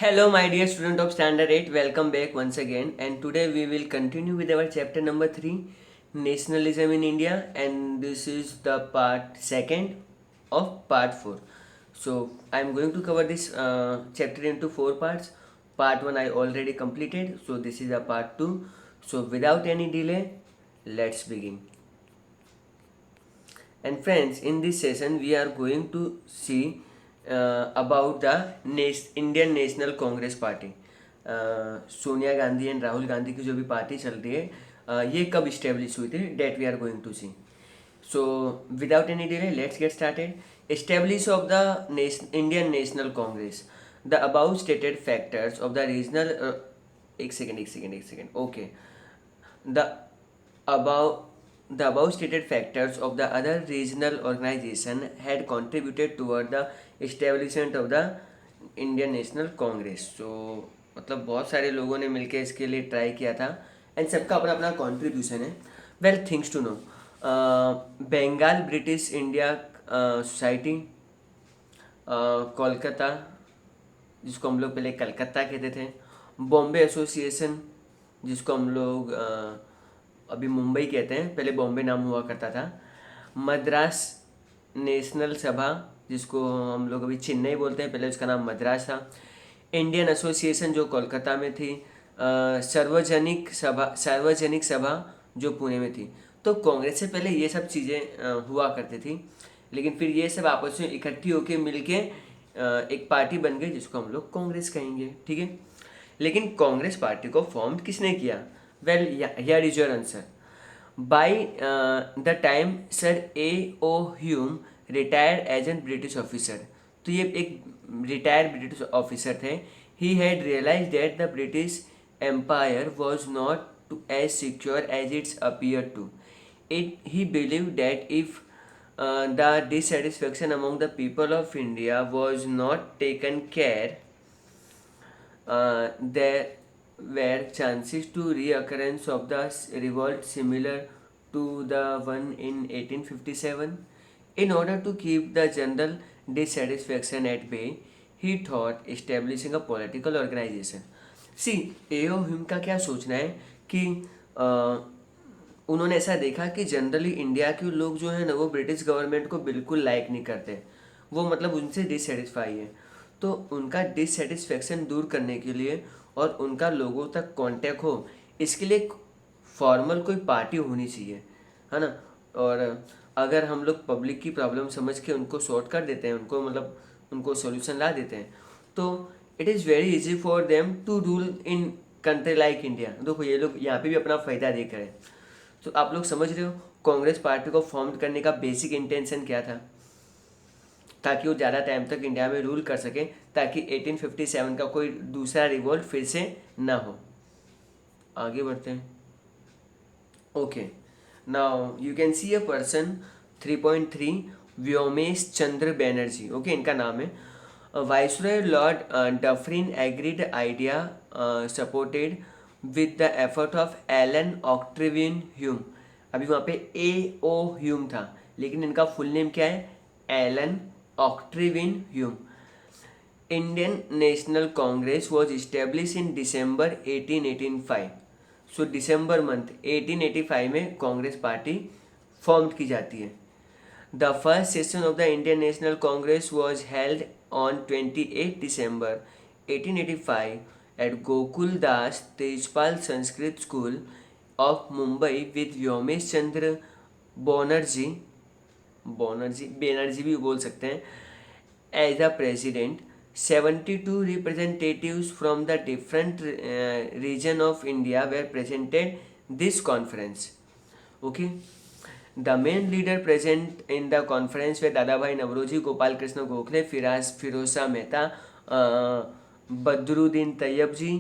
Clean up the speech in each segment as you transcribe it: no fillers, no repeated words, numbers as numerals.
Hello, my dear student of Standard 8. Welcome back once again. And today we will continue with our chapter number 3, Nationalism in India. And this is the part second of part 4. So, I am going to cover this chapter into 4 parts. Part 1 I already completed. So, this is a part 2. So, without any delay, let's begin. And friends, in this session, we are going to see about the Indian National Congress Party. Sonia Gandhi and Rahul Gandhi की जो भी party चल रही है ये कब establish हुई थी that we are going to see. So without any delay, let's get started. Establish of the Indian National Congress. The above stated factors of the regional. एक second. Okay. The above the above stated factors of the other regional organization had contributed toward the establishment of the Indian National Congress. So मतलब बहुत सारे लोगों ने मिलकर इसके लिए try किया था एंड सबका अपना अपना कॉन्ट्रीब्यूशन है. Well things to know. Bengal British India society, Kolkata जिसको हम लोग पहले कलकत्ता कहते थे, बॉम्बे एसोसिएशन जिसको हम लोग अभी मुंबई कहते हैं, पहले बॉम्बे नाम हुआ करता था, मद्रास नेशनल सभा जिसको हम लोग अभी चेन्नई बोलते हैं, पहले उसका नाम मद्रास था, इंडियन एसोसिएशन जो कोलकाता में थी, सार्वजनिक सभा जो पुणे में थी. तो कांग्रेस से पहले ये सब चीज़ें हुआ करती थी, लेकिन फिर ये सब आपस में इकट्ठी होकर मिलके एक पार्टी बन गई जिसको हम लोग कांग्रेस कहेंगे. ठीक है, लेकिन कांग्रेस पार्टी को फॉर्म किसने किया? Well here is your answer. By the time sir A.O. Hume retired as an British officer. तो ये एक रिटायर्ड ब्रिटिश ऑफिसर थे. He had realise that the British empire was not as secure as it's appeared to. He believed that if the dissatisfaction among the people of India was not taken care, there were chances to reoccurrence of the revolt similar to the one in 1857. In order to keep the general dissatisfaction at bay, he thought establishing a political organization. See, A.O. Hume का क्या सोचना है कि उन्होंने ऐसा देखा कि generally India के लोग जो है ना वो ब्रिटिश गवर्नमेंट को बिल्कुल लाइक नहीं करते, वो मतलब उनसे डिससेटिस्फाई है. तो उनका डिससेटिस्फेक्शन दूर करने के लिए और उनका लोगों तक कांटेक्ट हो, इसके लिए फॉर्मल कोई पार्टी होनी चाहिए, है ना. और अगर हम लोग पब्लिक की प्रॉब्लम समझ के उनको सॉर्ट कर देते हैं, उनको मतलब उनको सॉल्यूशन ला देते हैं, तो it is very easy for them to rule in country like India. देखो ये लोग यहाँ पे भी अपना फ़ायदा देख रहे हैं. तो आप लोग समझ रहे हो कांग्रेस पार्टी को फॉर्म करने का बेसिक इंटेंशन क्या था? ताकि वो ज़्यादा टाइम तक इंडिया में रूल कर सके, ताकि 1857 का कोई दूसरा रिवोल्ट फिर से ना हो. आगे बढ़ते हैं. Okay, now you can see a person 3.3 Womesh Chandra Banerjee. Okay, इनका नाम है. Viceroy Lord Dufferin agreed the idea supported with the effort of Alan Octavian Hume. अभी वहाँ पे A.O. ह्यूम था, लेकिन इनका फुल नेम क्या है? Allan Octavian Hume. Indian National Congress was establish in December 1885. So December month 1885 में Congress party form की जाती है. The first session of the Indian National Congress was held on 28 December 1885 at Gokul Das Tejpal Sanskrit School of Mumbai with Vyomesh Chandra Banerjee भी बोल सकते हैं, as the president. 72 representatives from the different region of India were presented this conference. Okay. The main leader present in the conference were Dadabhai Naoroji, Gopal Krishna Gokhale, Feroze Shah Mehta, Badruddin Tyabji,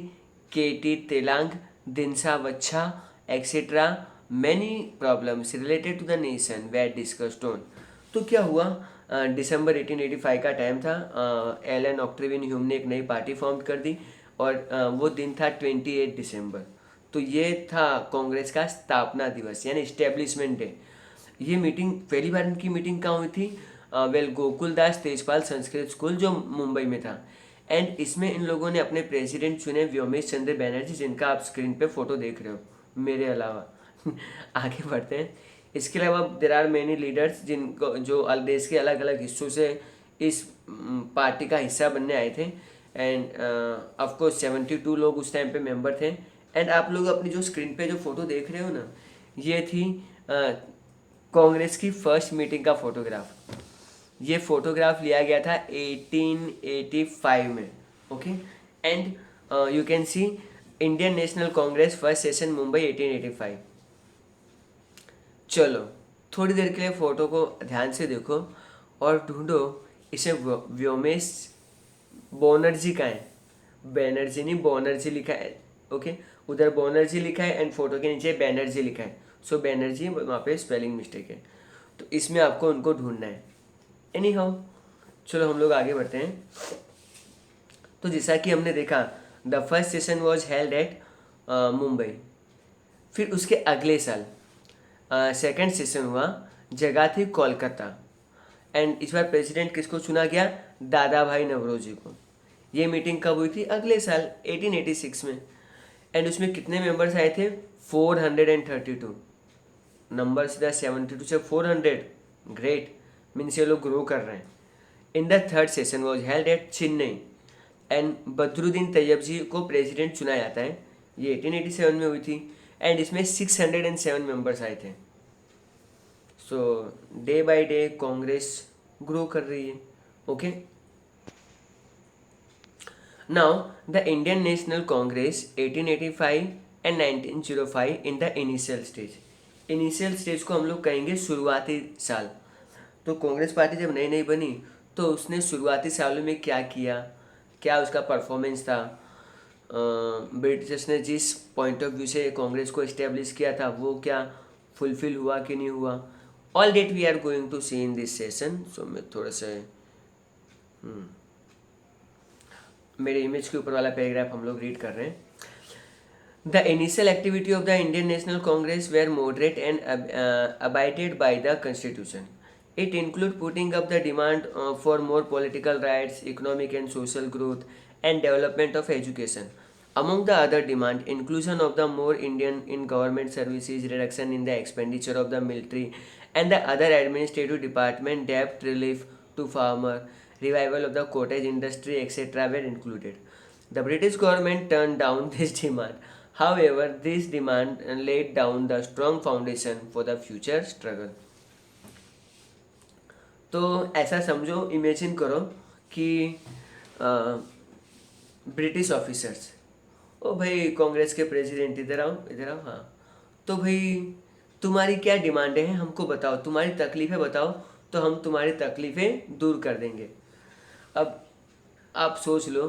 K.T. Telang, Dinshaw Wacha, etcetera. Many problems related to the nation were discussed on. तो क्या हुआ? दिसंबर 1885 का time था. Elon Octavian Hume ने एक नई party form कर दी और वो दिन था 28 दिसंबर. तो ये था कांग्रेस का स्थापना दिवस यानी इस्टेब्लिशमेंट डे. ये मीटिंग पहली बार इनकी मीटिंग कहाँ हुई थी? वेल गोकुलदास तेजपाल संस्कृत स्कूल जो मुंबई में था. एंड इसमें इन लोगों ने अपने प्रेसिडेंट चुने व्योमेश चंद्र बैनर्जी, जिनका आप स्क्रीन पे फोटो देख रहे हो मेरे अलावा। आगे बढ़ते हैं। इसके अलावा देर आर मेनी लीडर्स जिनको जो देश के अलग अलग हिस्सों से इस पार्टी का हिस्सा बनने आए थे। एंड ऑफकोर्स 72 लोग उस टाइम पे मेंबर थे। एंड आप लोग अपनी जो स्क्रीन पे जो फोटो देख रहे हो ना, ये थी कांग्रेस की फर्स्ट मीटिंग का फोटोग्राफ। ये फोटोग्राफ लिया गया था 1885 में। Okay. And you can C Indian National Congress first session Mumbai 1885। चलो थोड़ी देर के लिए फ़ोटो को ध्यान से देखो और ढूंढो इसे व्योमेश बनर्जी का है, बैनर्जी नहीं बनर्जी लिखा है। ओके, उधर बनर्जी लिखा है एंड फोटो के नीचे बैनर्जी लिखा है। सो बैनर्जी वहाँ पे स्पेलिंग मिस्टेक है, तो इसमें आपको उनको ढूंढना है। एनी हाउ, चलो हम लोग आगे बढ़ते हैं। तो जैसा कि हमने देखा, the first session was held eight Mumbai. फिर उसके अगले साल सेकेंड सेशन हुआ, जगह थी कोलकाता। एंड इस बार प्रेसिडेंट किसको चुना गया? दादा भाई नवरोजी को। ये मीटिंग कब हुई थी? अगले साल 1886 में। एंड उसमें कितने मेंबर्स आए थे? 432। नंबर सीधा 72 से 400, ग्रेट, मीन्स ये लोग ग्रो कर रहे हैं। In the third session was held at Chennai and Badruddin Tyabji को प्रेसिडेंट चुना जाता है। ये 1887 में हुई थी एंड इसमें 607 मेंबर्स आए थे। So day by day Congress grow कर रही है। Okay, now the Indian National Congress 1885 and 1905 in the initial stage. Initial stage को हम लोग कहेंगे शुरुआती साल। तो कांग्रेस पार्टी जब नई नई बनी तो उसने शुरुआती सालों में क्या किया, क्या उसका परफॉर्मेंस था, ब्रिटिशर्स ने जिस पॉइंट ऑफ व्यू से कांग्रेस को इस्टेब्लिश किया था वो क्या फुलफिल हुआ कि नहीं हुआ, all that we are going to see in this session. सो मैं थोड़ा सा मेरे इमेज के ऊपर वाला पैराग्राफ हम लोग रीड कर रहे हैं। The initial activity of the Indian National Congress were moderate and abided by the Constitution. It included putting up the demand for more political rights, economic and social growth, and development of education. Among the other demand, inclusion of the more Indian in government services, reduction in the expenditure of the military and the other administrative department, debt relief to farmer, revival of the cottage industry, etc. were included. The British government turned down this demand. However, this demand laid down the strong foundation for the future struggle. तो ऐसा समझो, imagine करो कि British officers, ओ भाई कांग्रेस के president इधर आओ इधर आओ, हाँ तो भाई तुम्हारी क्या डिमांडें हैं हमको बताओ, तुम्हारी तकलीफ़ें बताओ तो हम तुम्हारी तकलीफ़ें दूर कर देंगे। अब आप सोच लो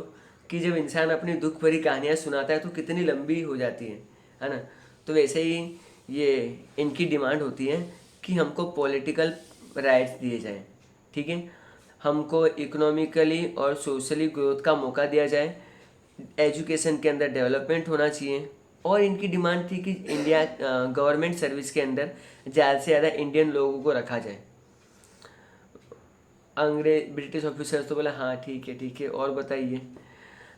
कि जब इंसान अपनी दुख भरी कहानियाँ सुनाता है तो कितनी लंबी हो जाती है ना। तो वैसे ही ये इनकी डिमांड होती है कि हमको पॉलिटिकल राइट्स दिए जाएं, ठीक है, हमको इकोनॉमिकली और सोशली ग्रोथ का मौका दिया जाए, एजुकेशन के अंदर डेवलपमेंट होना चाहिए। और इनकी डिमांड थी कि इंडिया गवर्नमेंट सर्विस के अंदर ज़्यादा से ज़्यादा इंडियन लोगों को रखा जाए। अंग्रेज ब्रिटिश ऑफिसर्स तो बोला हाँ ठीक है और बताइए।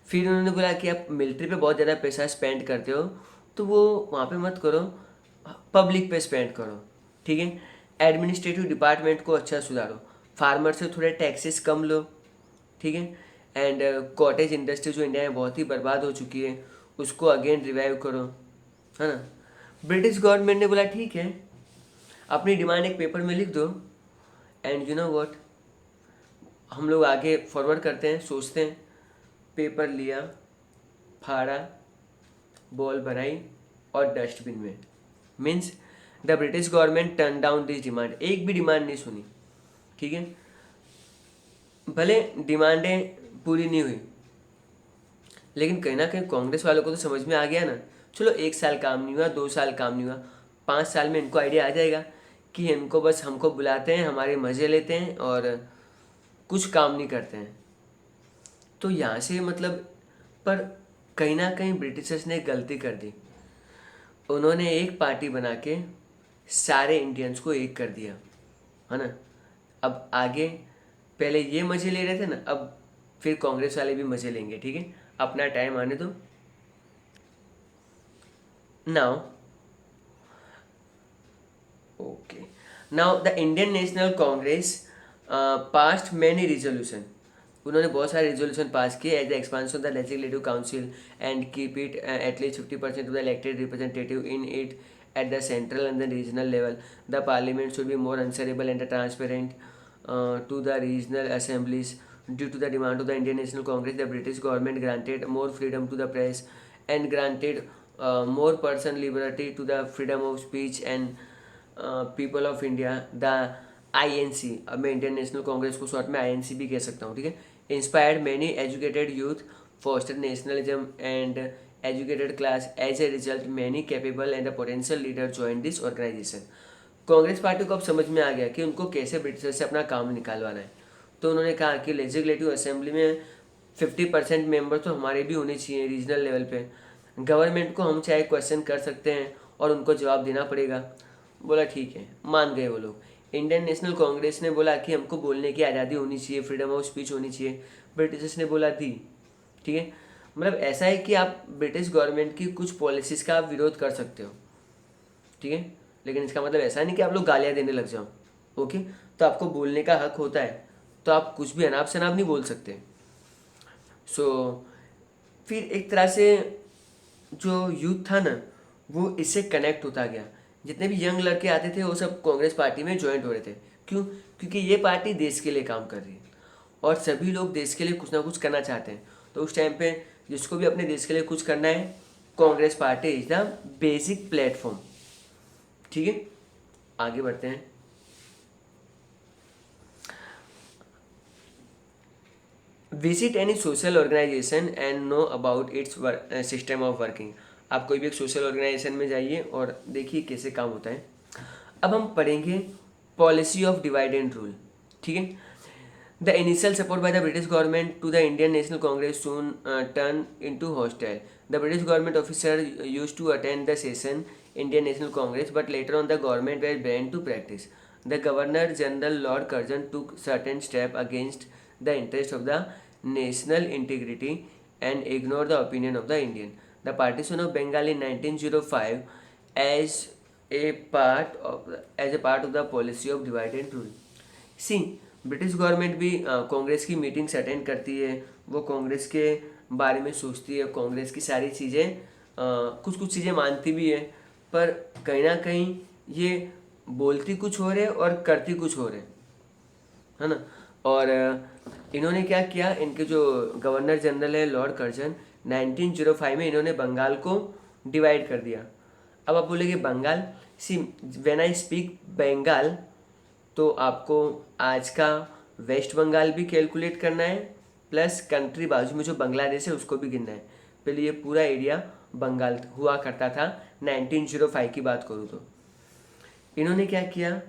फिर उन्होंने बोला कि आप मिलिट्री पे बहुत ज़्यादा पैसा स्पेंड करते हो तो वो वहाँ पे मत करो, पब्लिक पे स्पेंड करो, ठीक है। एडमिनिस्ट्रेटिव डिपार्टमेंट को अच्छा सुधारो, फार्मर से थोड़े टैक्सेस कम लो, ठीक है। एंड कॉटेज इंडस्ट्री जो इंडिया में बहुत ही बर्बाद हो चुकी है उसको अगेन रिवाइव करो, है ना। ब्रिटिश गवर्नमेंट ने बोला ठीक है, अपनी डिमांड एक पेपर में लिख दो। एंड यू नो व्हाट, हम लोग आगे फॉरवर्ड करते हैं, सोचते हैं, पेपर लिया, फाड़ा, बॉल भराई और डस्टबिन में। Means the British government turn down this demand, एक भी डिमांड नहीं सुनी, ठीक है। भले डिमांडें पूरी नहीं हुई लेकिन कहीं ना कहीं कांग्रेस वालों को तो समझ में आ गया ना, चलो 1 साल काम नहीं हुआ, 2 साल काम नहीं हुआ, 5 साल में इनको आइडिया आ जाएगा कि इनको बस हमको बुलाते हैं, हमारे मज़े लेते हैं और कुछ काम नहीं करते हैं। तो यहाँ से मतलब, पर कहीं ना कहीं ब्रिटिशर्स ने गलती कर दी, उन्होंने एक पार्टी बना के सारे इंडियंस को एक कर दिया, है ना। अब आगे पहले ये मज़े ले रहे थे ना, अब फिर कांग्रेस वाले भी मजे लेंगे, ठीक है, अपना टाइम आने दो। Now okay, now the Indian National Congress past many resolution, उन्होंने बहुत सारे रिजोल्यूशन पास किए as the expansion of the legislative council and keep it at least 50% of the elected representative in it at the central and the regional level. The parliament should be more answerable and transparent to the regional assemblies. Due to the demand of the Indian National Congress, the British government granted more freedom to the press and granted more person liberty to the freedom of speech and people of India. The INC, अब मैं Indian National Congress को short में INC भी कह सकता हूँ, ठीक है, inspired many educated youth, fostered nationalism and educated class. As a result, many capable and potential leaders joined this organization. Congress party को अब समझ में आ गया कि उनको कैसे ब्रिटिशर से अपना काम निकालवाना है, तो उन्होंने कहा कि लेजिस्लेटिव असेंबली में 50% मेंबर तो हमारे भी होने चाहिए रीजनल लेवल पे, गवर्नमेंट को हम चाहे क्वेश्चन कर सकते हैं और उनको जवाब देना पड़ेगा। बोला ठीक है, मान गए वो लोग। इंडियन नेशनल कांग्रेस ने बोला कि हमको बोलने की आज़ादी होनी चाहिए, फ्रीडम ऑफ स्पीच होनी चाहिए, ब्रिटिशर्स ने बोला दी, ठीक है। मतलब ऐसा है कि आप ब्रिटिश गवर्नमेंट की कुछ पॉलिसीज़ का आप विरोध कर सकते हो, ठीक है, लेकिन इसका मतलब ऐसा नहीं कि आप लोग गालियाँ देने लग जाओ, ओके, तो आपको बोलने का हक होता है, तो आप कुछ भी अनाप शनाप नहीं बोल सकते। सो फिर एक तरह से जो यूथ था ना वो इससे कनेक्ट होता गया, जितने भी यंग लड़के आते थे वो सब कांग्रेस पार्टी में ज्वाइंट हो रहे थे। क्यों? क्योंकि ये पार्टी देश के लिए काम कर रही है और सभी लोग देश के लिए कुछ ना कुछ करना चाहते हैं, तो उस टाइम पे जिसको भी अपने देश के लिए कुछ करना है, Congress party is the basic platform, ठीक है। आगे बढ़ते हैं। Visit any social organization and know about its system of working, आप कोई भी एक सोशल ऑर्गेनाइजेशन में जाइए और देखिए कैसे काम होता है। अब हम पढ़ेंगे policy of divide and rule, ठीक है। The initial support by the British government to the Indian National Congress soon turned into hostile. The British government officers used to attend the session Indian National Congress, but later on the government were banned to practice. The Governor General Lord Curzon took certain steps against the interest of the national integrity and ignored the opinion of the Indian. The partition of Bengal in 1905 as as a part of the policy of divide and rule. See, British government भी कांग्रेस की meetings attend करती है, वो कांग्रेस के बारे में सोचती है, कांग्रेस की सारी चीज़ें कुछ कुछ चीज़ें मानती भी है, पर कहीं ना कहीं ये बोलती कुछ हो रहे और करती कुछ हो रहे, है ना। और इन्होंने क्या किया, इनके जो गवर्नर जनरल है लॉर्ड कर्जन, 1905 में इन्होंने बंगाल को डिवाइड कर दिया। अब आप बोलेंगे Bengal, see when I speak Bengal तो आपको आज का वेस्ट बंगाल भी कैलकुलेट करना है, प्लस कंट्री बाजू में जो बांग्लादेश है उसको भी गिनना है। पहले ये पूरा एरिया बंगाल हुआ करता था, 1905 की बात करूँ तो। इन्होंने क्या किया,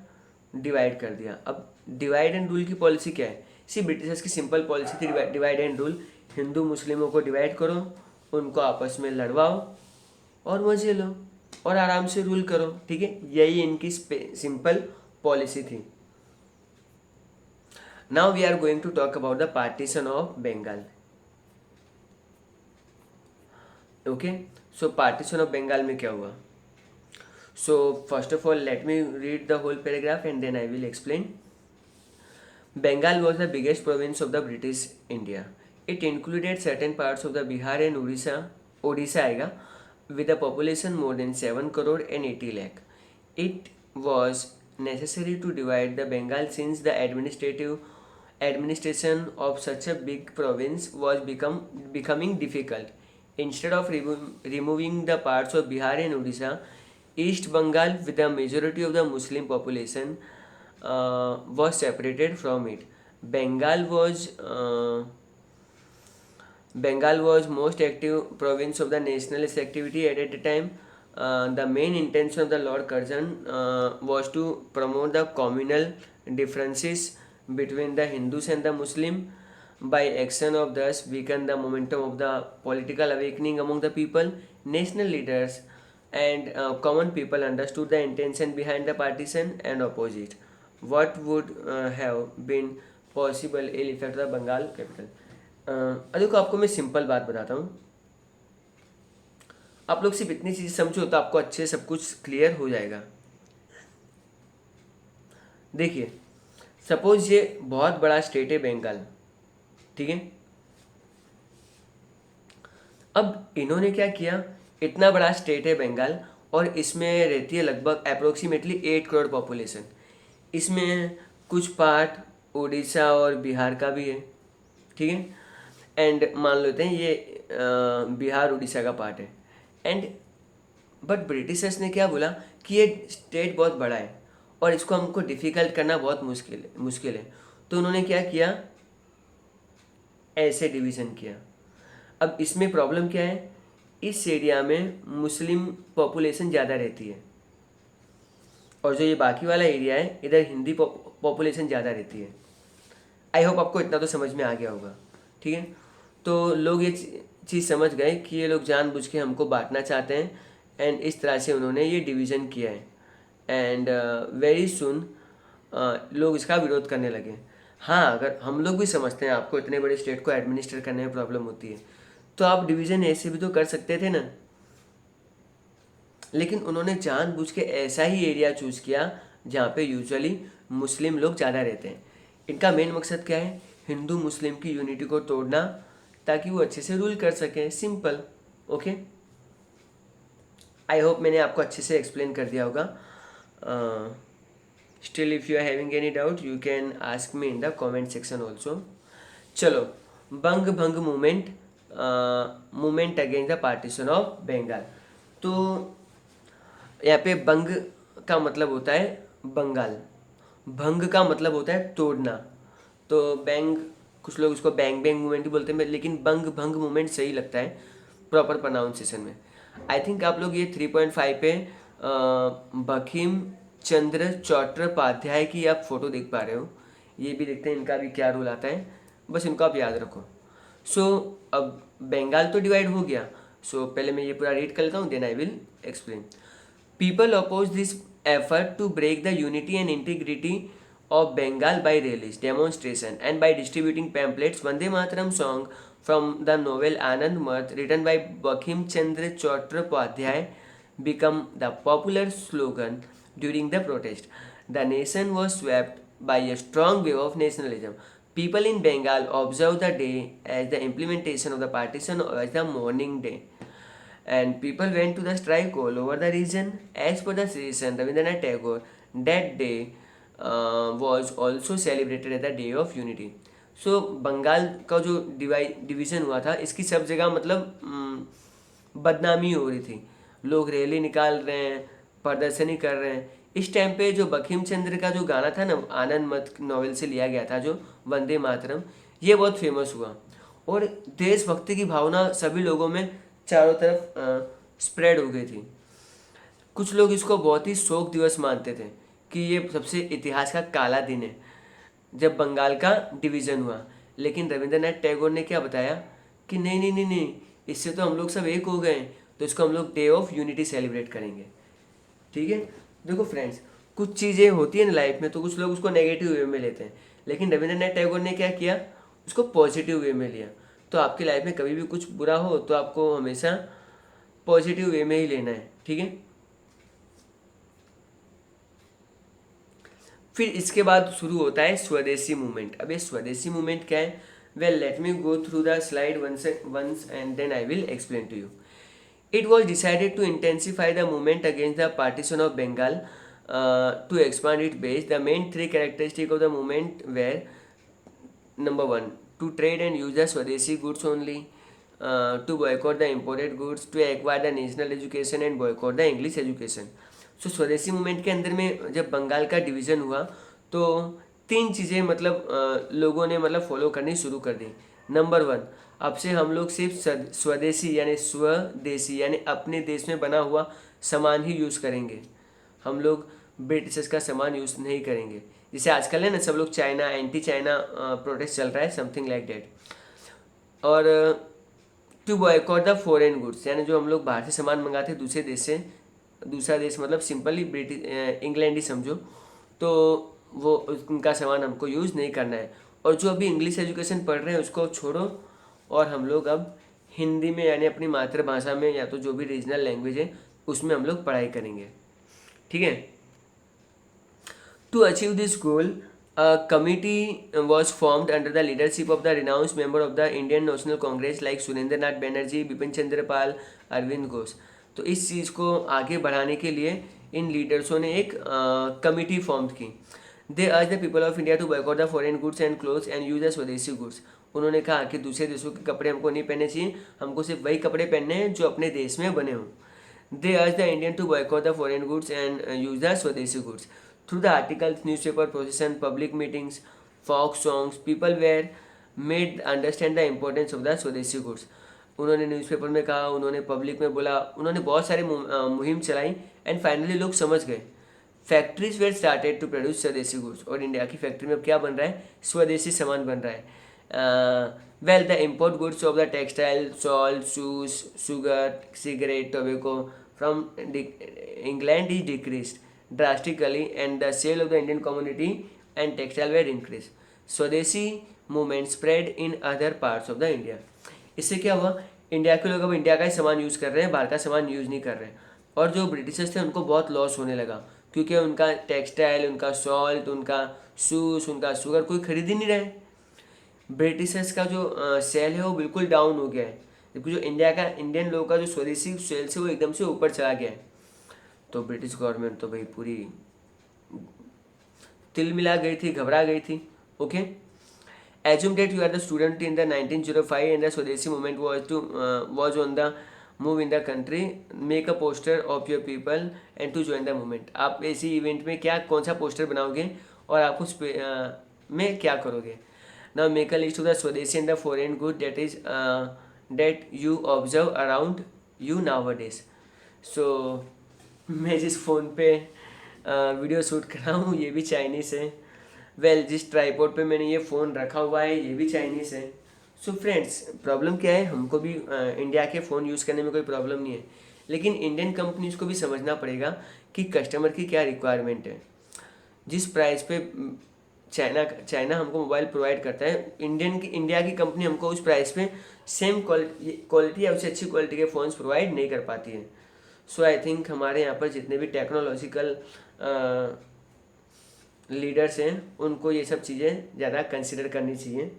डिवाइड कर दिया। अब डिवाइड एंड रूल की पॉलिसी क्या है? सी ब्रिटिशर्स की सिंपल पॉलिसी थी डिवाइड एंड रूल, हिंदू मुस्लिमों को डिवाइड करो, उनको आपस में लड़वाओ और मजे लो और आराम से रूल करो, ठीक है। यही इनकी सिंपल पॉलिसी थी। Now we are going to talk about the partition of Bengal. Okay, so partition of Bengal में क्या हुआ? So first of all let me read the whole paragraph and then I will explain. Bengal was the biggest province of the British India. It included certain parts of the Bihar and Odisha आएगा, with a population more than 7 crore and 80 lakh. It was necessary to divide the Bengal since the administration of such a big province was becoming difficult. Instead of removing the parts of Bihar and Odisha, East Bengal, with a majority of the Muslim population, was separated from it. Bengal was most active province of the nationalist activity at the time. The main intention of the Lord Curzon was to promote the communal differences between the Hindus and the Muslim by action of thus weaken the momentum of the political awakening among the people. National leaders and common people understood the intention behind the partition and opposite what would have been possible ill effect of the Bengal capital. देखो आपको मैं simple बात बताता हूँ। आप लोग सिर्फ इतनी चीज़ समझो तो आपको अच्छे से सब कुछ क्लियर हो जाएगा। देखिए, सपोज ये बहुत बड़ा स्टेट है बंगाल, ठीक है। अब इन्होंने क्या किया, इतना बड़ा स्टेट है बंगाल और इसमें रहती है लगभग अप्रोक्सीमेटली 8 करोड़ पॉपुलेशन। इसमें कुछ पार्ट उड़ीसा और बिहार का भी है, ठीक है। एंड मान लेते हैं ये बिहार उड़ीसा का पार्ट है। एंड बट ब्रिटिशर्स ने क्या बोला कि ये स्टेट बहुत बड़ा है और इसको हमको डिफ़िकल्ट करना बहुत मुश्किल है। तो उन्होंने क्या किया, ऐसे डिवीज़न किया। अब इसमें प्रॉब्लम क्या है, इस एरिया में मुस्लिम पॉपुलेशन ज़्यादा रहती है और जो ये बाकी वाला एरिया है इधर हिंदी पॉपुलेशन ज़्यादा रहती है। आई होप आपको इतना तो समझ में आ गया होगा, ठीक है। तो लोग ये चीज़ समझ गए कि ये लोग जानबूझ के हमको बांटना चाहते हैं एंड इस तरह से उन्होंने ये डिवीज़न किया है। एंड वेरी सुन लोग इसका विरोध करने लगे। हाँ, अगर हम लोग भी समझते हैं आपको इतने बड़े स्टेट को एडमिनिस्टर करने में प्रॉब्लम होती है, तो आप डिवीज़न ऐसे भी तो कर सकते थे ना। लेकिन उन्होंने जानबूझ के ऐसा ही एरिया चूज़ किया जहाँ पे यूजुअली मुस्लिम लोग ज़्यादा रहते हैं। इनका मेन मकसद क्या है, हिंदू मुस्लिम की यूनिटी को तोड़ना ताकि वो अच्छे से रूल कर सकें, सिंपल। ओके, आई होप मैंने आपको अच्छे से एक्सप्लेन कर दिया होगा। Still if you are having any doubt you can ask me in the comment section also. चलो, बंग भंग movement, movement against the partition of Bengal. तो यहाँ पे बंग का मतलब होता है बंगाल, भंग का मतलब होता है तोड़ना। तो बैंग, कुछ लोग उसको बैंग बैंग मूवमेंट भी बोलते हैं, लेकिन बंग भंग मूवमेंट सही लगता है प्रॉपर प्रोनाउंसिएशन में। आई थिंक आप लोग ये 3.5 पे बंकिम चंद्र चट्टोपाध्याय की आप फोटो देख पा रहे हो। ये भी देखते हैं इनका भी क्या रोल आता है, बस इनको आप याद रखो। सो अब बंगाल तो डिवाइड हो गया। सो पहले मैं ये पूरा रीड कर लेता हूँ, then I will explain. People oppose this effort to break the unity and integrity of Bengal by rallies, demonstration, and by distributing pamphlets. Vande Mataram song from the novel Anand Math, written by Bankim Chandra Chattopadhyay, became the popular slogan during the protest. The nation was swept by a strong wave of nationalism. People in Bengal observe the day as the implementation of the partition as the mourning day, and people went to the strike all over the region. As per the suggestion Rabindranath Tagore, that day was also celebrated as the Day of Unity. सो बंगाल का जो division हुआ था, इसकी सब जगह मतलब बदनामी हो रही थी। लोग रैली निकाल रहे हैं, प्रदर्शनी कर रहे हैं। इस टाइम पे जो बंकिम चंद्र का जो गाना था ना, आनंद मत नॉवेल से लिया गया था, जो वंदे मातरम, ये बहुत फेमस हुआ और देशभक्ति की भावना सभी लोगों में चारों तरफ स्प्रेड हो गई थी। कुछ लोग इसको बहुत ही शोक दिवस मानते थे कि ये सबसे इतिहास का काला दिन है जब बंगाल का डिवीज़न हुआ। लेकिन रविंद्रनाथ टैगोर ने क्या बताया कि नहीं नहीं नहीं नहीं, इससे तो हम लोग सब एक हो गए, तो इसको हम लोग डे ऑफ यूनिटी सेलिब्रेट करेंगे, ठीक है। देखो फ्रेंड्स, कुछ चीज़ें होती है ना लाइफ में, तो कुछ लोग उसको नेगेटिव वे में लेते हैं, लेकिन रविंद्रनाथ टैगोर ने क्या किया, उसको पॉजिटिव वे में लिया। तो आपकी लाइफ में कभी भी कुछ बुरा हो तो आपको हमेशा पॉजिटिव वे में ही लेना है, ठीक है। फिर इसके बाद शुरू होता है स्वदेशी मूवमेंट। अब ये स्वदेशी मूवमेंट क्या है, well let me go through the slide once and then I will explain to you. It was decided to intensify the movement against the partition of Bengal to expand its base. The main three characteristics of the movement were: number one, to trade and use the Swadeshi goods only, to boycott the imported goods, to acquire the national education and boycott the English education. So स्वदेशी movement के अंदर में जब बंगाल का division हुआ तो तीन चीज़ें मतलब लोगों ने मतलब फॉलो करनी शुरू कर दी। नंबर वन, अब से हम लोग सिर्फ स्वदेशी यानी स्वदेशी यानी अपने देश में बना हुआ सामान ही यूज़ करेंगे। हम लोग ब्रिटिशर्स का सामान यूज़ नहीं करेंगे। जैसे आजकल है ना, सब लोग चाइना, एंटी चाइना प्रोटेस्ट चल रहा है, समथिंग लाइक डेट। और to boycott the foreign goods, यानी जो हम लोग बाहर से सामान मंगाते हैं दूसरे देश से, दूसरा देश मतलब सिंपली ब्रिटिश इंग्लैंड ही समझो, तो वो उनका सामान हमको यूज़ नहीं करना है। और जो अभी इंग्लिश एजुकेशन पढ़ रहे हैं उसको छोड़ो और हम लोग अब हिंदी में यानी अपनी मातृभाषा में या तो जो भी रीजनल लैंग्वेज है उसमें हम लोग पढ़ाई करेंगे। ठीक है। To achieve this goal, a committee was formed under the leadership of the renowned member of the Indian National Congress like Surendra Nath Banerjee, Bipin Chandra Pal, Arvind Ghosh. तो इस चीज़ को आगे बढ़ाने के लिए इन लीडर्सों ने एक कमिटी फॉर्म की। They urge the people of India to boycott the foreign goods and clothes and use the swadeshi goods. उन्होंने कहा कि दूसरे देशों के कपड़े हमको नहीं पहनने चाहिए, हमको सिर्फ वही कपड़े पहनने हैं जो अपने देश में बने हों। They urge the Indian to boycott the foreign goods and use the swadeshi goods. Through the articles, newspaper procession, public meetings, folk songs, people were made understand the importance of the स्वदेशी गुड्स। उन्होंने newspaper में कहा, उन्होंने public में बोला, उन्होंने बहुत सारे मुहिम चलाई एंड फाइनली लोग समझ गए। Factories were started to produce swadeshi goods. और इंडिया की फैक्ट्री में अब क्या बन रहा है? स्वदेशी सामान बन रहा है। Well the import goods of the textile, salt, shoes, sugar, cigarette, tobacco from England is decreased drastically and the sale of the Indian community and textile were increased. स्वदेशी movement spread in other parts of the India। इससे क्या हुआ? India के लोग अब India का ही सामान use कर रहे हैं, बाहर का सामान यूज़ नहीं कर रहे हैं। और जो ब्रिटिशर्स थे उनको बहुत लॉस होने लगा, क्योंकि उनका टेक्सटाइल, उनका सॉल्ट, उनका शूज़, उनका शुगर कोई खरीद ही नहीं रहे। ब्रिटिशर्स का जो सेल है वो बिल्कुल डाउन हो गया है, जबकि जो इंडियन लोगों का जो स्वदेशी सेल्स है वो एकदम से ऊपर चला गया है। तो ब्रिटिश गवर्नमेंट तो भाई पूरी तिल मिला गई थी, घबरा गई थी। Okay, assume that you are the student in the 1905 and the swadeshi movement was on the move in the country, make a poster of your people and to join the movement. आप ऐसी इवेंट में कौन सा poster बनाओगे और आप उस में क्या करोगे? Now make a list of the swadeshi and the foreign good that you observe around you nowadays. So मैं जिस फ़ोन पे वीडियो शूट कर रहा हूँ ये भी चाइनीज़ है। वेल, जिस ट्राइपॉड पे मैंने ये फ़ोन रखा हुआ है ये भी चाइनीज़ है। सो फ्रेंड्स, प्रॉब्लम क्या है? हमको भी इंडिया के फ़ोन यूज़ करने में कोई प्रॉब्लम नहीं है, लेकिन इंडियन कंपनीज़ को भी समझना पड़ेगा कि कस्टमर की क्या रिक्वायरमेंट है। जिस प्राइस पे चाइना हमको मोबाइल प्रोवाइड करता है, इंडिया की कंपनी हमको उस प्राइस पे सेम क्वालिटी या उससे अच्छी क्वालिटी के फ़ोन्स प्रोवाइड नहीं कर पाती है। सो आई थिंक हमारे यहाँ पर जितने भी टेक्नोलॉजिकल लीडर्स हैं उनको ये सब चीज़ें ज़्यादा कंसिडर करनी चाहिए।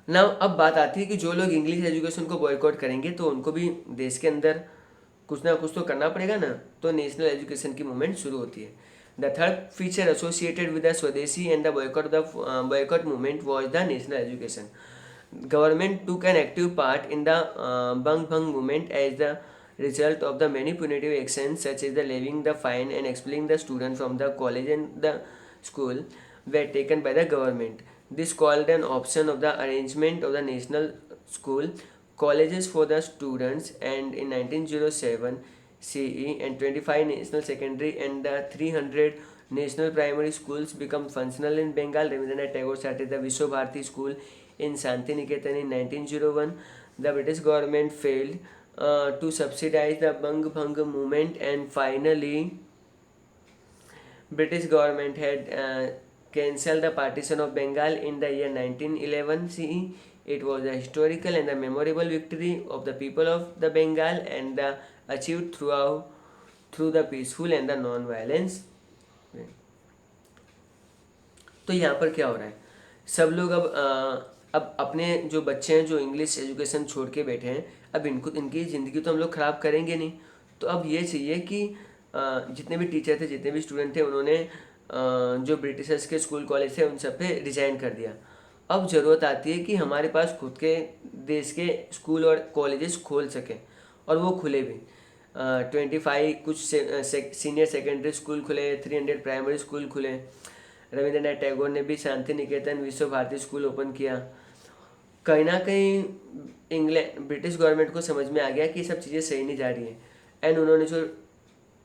नाउ अब बात आती है कि जो लोग इंग्लिश एजुकेशन को बॉयकॉट करेंगे तो उनको भी देश के अंदर कुछ ना कुछ तो करना पड़ेगा ना, तो नेशनल एजुकेशन की मूवमेंट शुरू होती है। The third feature associated with the swadeshi and the boycott movement was the national education. Government took an active part in the Banga भंग movement as the result of the many punitive actions such as the levying the fine and expelling the student from the college and the school were taken by the government. This called an option of the arrangement of the national school colleges for the students, and in 1907 CE and 25 national secondary and the 300 national primary schools become functional in Bengal. Rabindranath Tagore started the Vishwa Bharati school in Shantiniketan in 1901. The British government failed to subsidize the Bang Bhang movement, and finally British government had cancelled the partition of Bengal in the year 1911 CE. It was a historical and a memorable victory of the people of the Bengal and achieved through the peaceful and the non-violence। तो यहाँ पर क्या हो रहा है? सब लोग अब अपने जो बच्चे हैं जो इंग्लिश एजुकेशन छोड़ के बैठे हैं, अब इनकी ज़िंदगी तो हम लोग ख़राब करेंगे नहीं। तो अब ये चाहिए कि जितने भी टीचर थे, जितने भी स्टूडेंट थे, उन्होंने जो ब्रिटिशर्स के स्कूल कॉलेज थे उन सब पे रिज़ाइन कर दिया। अब ज़रूरत आती है कि हमारे पास खुद के देश के स्कूल और कॉलेजेस खोल सकें, और वो खुले भी। 25 कुछ सीनियर सेकेंडरी स्कूल खुले, 300 प्राइमरी स्कूल खुले। रविंद्रनाथ टैगोर ने भी शांति निकेतन विश्व भारती स्कूल ओपन किया। कहीं ना कहीं ब्रिटिश गवर्नमेंट को समझ में आ गया कि ये सब चीज़ें सही नहीं जा रही हैं, एंड उन्होंने जो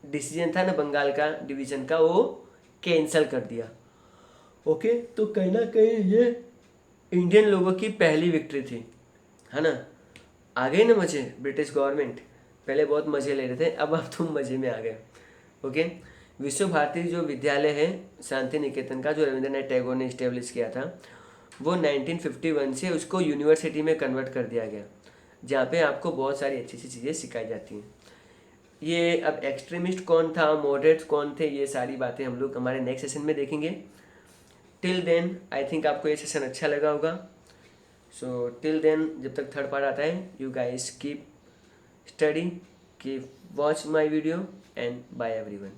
डिसीजन था ना बंगाल का डिवीज़न का, वो कैंसिल कर दिया। ओके, तो कहीं ना कहीं ये इंडियन लोगों की पहली विक्ट्री थी, है ना। आ गए ना मज़े? ब्रिटिश गवर्नमेंट पहले बहुत मज़े ले रहे थे, अब तुम मज़े में आ गए। ओके, विश्व भारती जो विद्यालय है शांति निकेतन का, जो रविंद्रनाथ टैगोर ने इस्टेब्लिश किया था, वो 1951 से उसको यूनिवर्सिटी में कन्वर्ट कर दिया गया, जहाँ पे आपको बहुत सारी अच्छी अच्छी चीज़ें सिखाई जाती हैं। ये अब एक्सट्रीमिस्ट कौन था, मॉडरेट्स कौन थे, ये सारी बातें हम लोग हमारे नेक्स्ट सेशन में देखेंगे। टिल देन आई थिंक आपको ये सेशन अच्छा लगा होगा। सो टिल देन, जब तक थर्ड पार्ट आता है, you guys keep study, keep watch my video, and bye everyone.